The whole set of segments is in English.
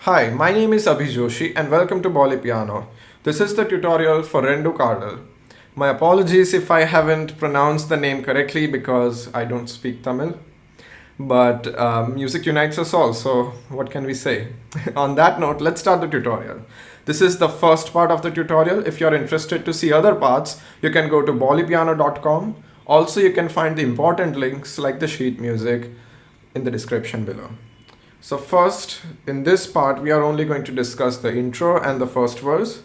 Hi, my name is Abhi Joshi and welcome to Bollypiano. This is the tutorial for Rendu Kaadhal. My apologies if I haven't pronounced the name correctly because I don't speak Tamil. But music unites us all, so what can we say? On that note, let's start the tutorial. This is the first part of the tutorial. If you're interested to see other parts, you can go to bollypiano.com. Also, you can find the important links like the sheet music in the description below. So first, in this part, we are only going to discuss the intro and the first verse,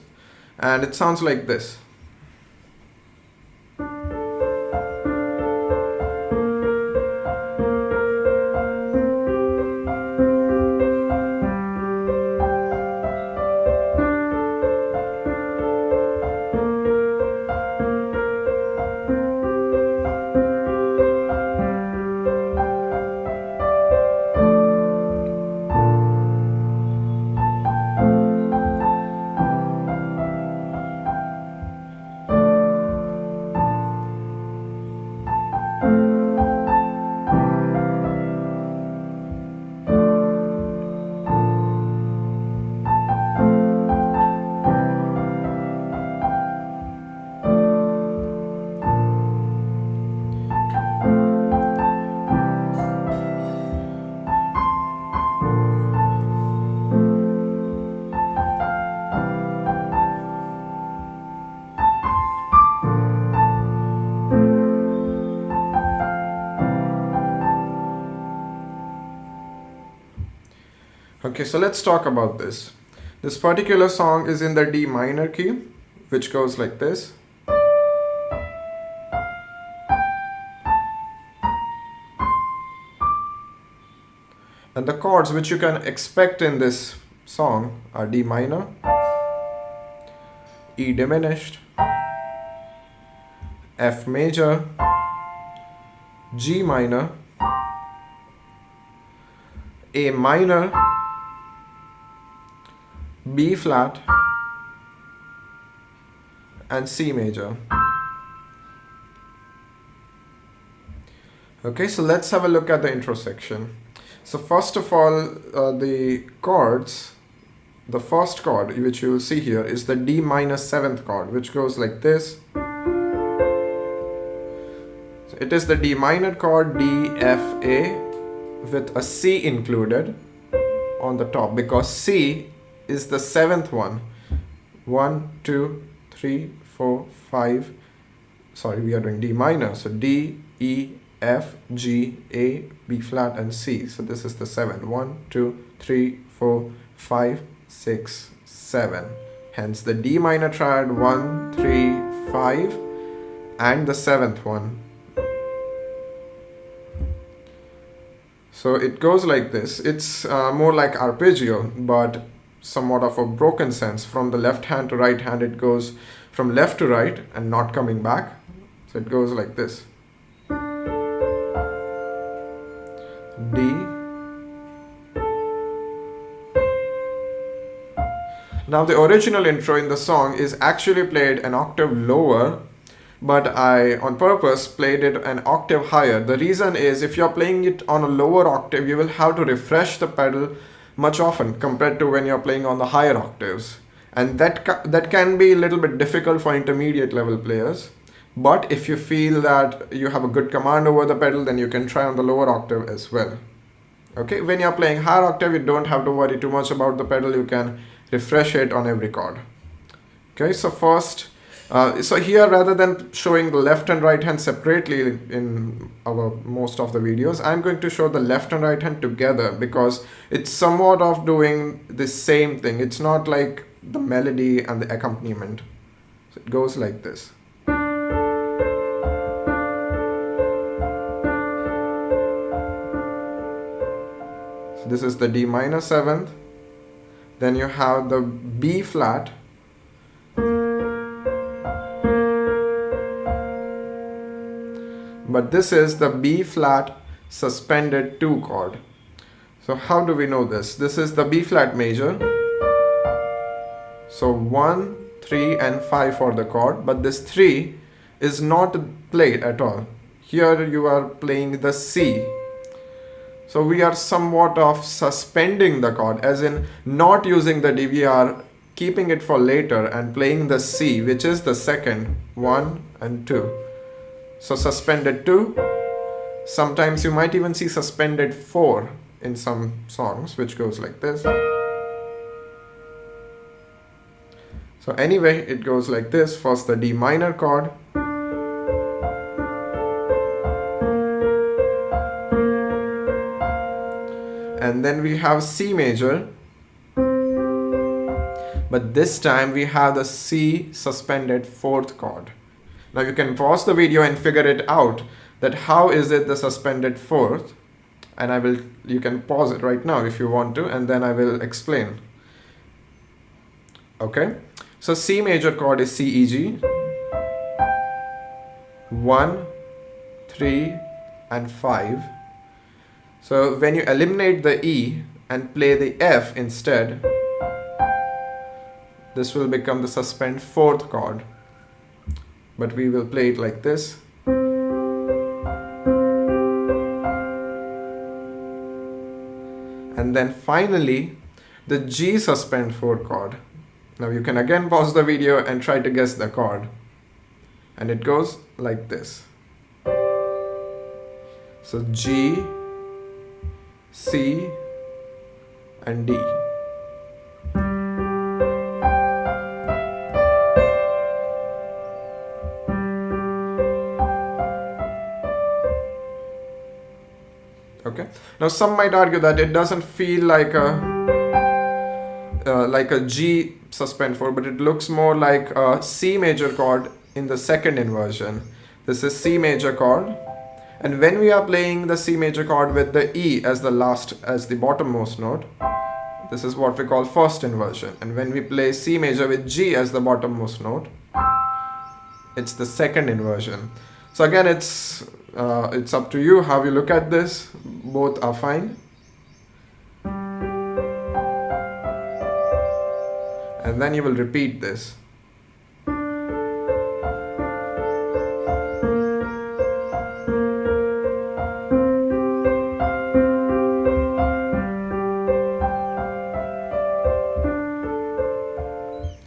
and it sounds like this. Okay, so let's talk about this. This particular song is in the D minor key, which goes like this. And the chords which you can expect in this song are D minor, E diminished, F major, G minor, A minor, B flat, and C major. Okay, so let's have a look at the intro section. So first of all, the chords, the first chord which you will see here is the D minor 7th chord, which goes like this. So it is the D minor chord, D, F, A, with a C included on the top, because C is the 7th one. 1, 2, 3, 4, 5. Sorry, we are doing D minor. So D, E, F, G, A, B flat, and C. So this is the 7. 1, 2, 3, 4, 5, 6, 7. Hence the D minor triad 1, 3, 5, and the 7th one. So it goes like this. It's more like arpeggio, but somewhat of a broken sense. From the left hand to right hand, it goes from left to right and not coming back. So it goes like this. D, now the original intro in the song is actually played an octave lower, but I on purpose played it an octave higher. The reason is, if you're playing it on a lower octave, you will have to refresh the pedal much often compared to when you're playing on the higher octaves, and that can be a little bit difficult for intermediate level players. But if you feel that you have a good command over the pedal, then you can try on the lower octave as well. Okay, when you're playing higher octave, you don't have to worry too much about the pedal. You can refresh it on every chord. Okay, so first, so here, rather than showing the left and right hand separately in our most of the videos, I'm going to show the left and right hand together, because it's somewhat of doing the same thing. It's not like the melody and the accompaniment. So it goes like this. So this is the D minor 7th. Then you have the B flat. But this is the B flat suspended 2 chord. So how do we know this? This is the B flat major. So 1, 3 and 5 for the chord, but this 3 is not played at all. Here you are playing the C. So we are somewhat of suspending the chord, as in not using the D, we are keeping it for later and playing the C, which is the second, 1 and 2. So suspended 2. Sometimes you might even see suspended 4 in some songs, which goes like this. So anyway, it goes like this. First the D minor chord, and then we have C major, but this time we have the C suspended 4th chord. Now you can pause the video and figure it out, that how is it the suspended 4th, and you can pause it right now if you want to, and then I will explain. Okay, so C major chord is C, E, G, 1, 3 and 5. So when you eliminate the E and play the F instead, this will become the suspend 4th chord, but we will play it like this. And then finally the G suspend 4 chord. Now you can again pause the video and try to guess the chord, and it goes like this. So G, C and D. Okay. Now some might argue that it doesn't feel like a G suspend 4, but it looks more like a C major chord in the second inversion. This is C major chord, and when we are playing the C major chord with the E as the bottommost note, this is what we call first inversion. And when we play C major with G as the bottommost note, it's the second inversion. So again, it's up to you how you look at this. Both are fine. And then you will repeat this.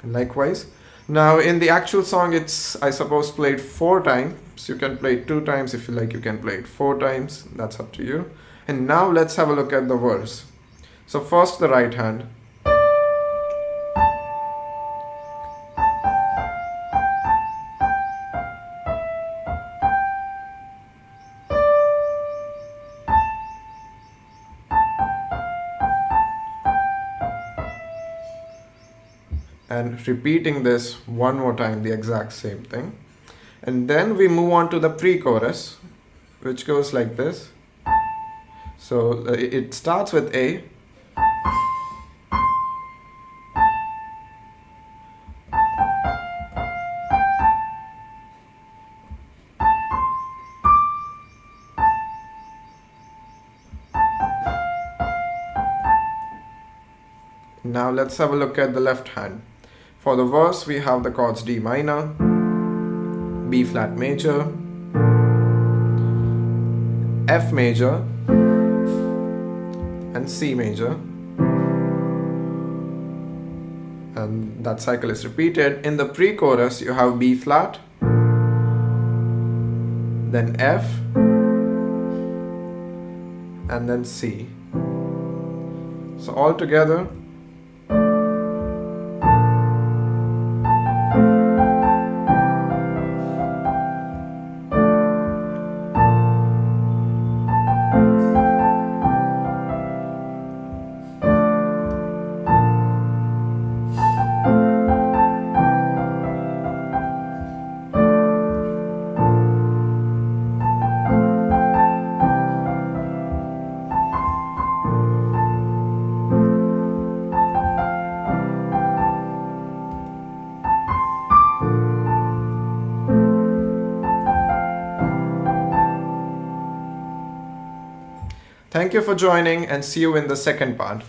Likewise. Now in the actual song, it's, I suppose, played 4 times. You can play it 2 times if you like, you can play it 4 times, that's up to you. And now let's have a look at the verse. So first the right hand. And repeating this one more time, the exact same thing. And then we move on to the pre-chorus, which goes like this. So it starts with A, now let's have a look at the left hand. For the verse, we have the chords D minor, B flat major, F major, and C major. And that cycle is repeated. In the pre-chorus, you have B flat, then F, and then C. So all together, thank you for joining, and see you in the second part.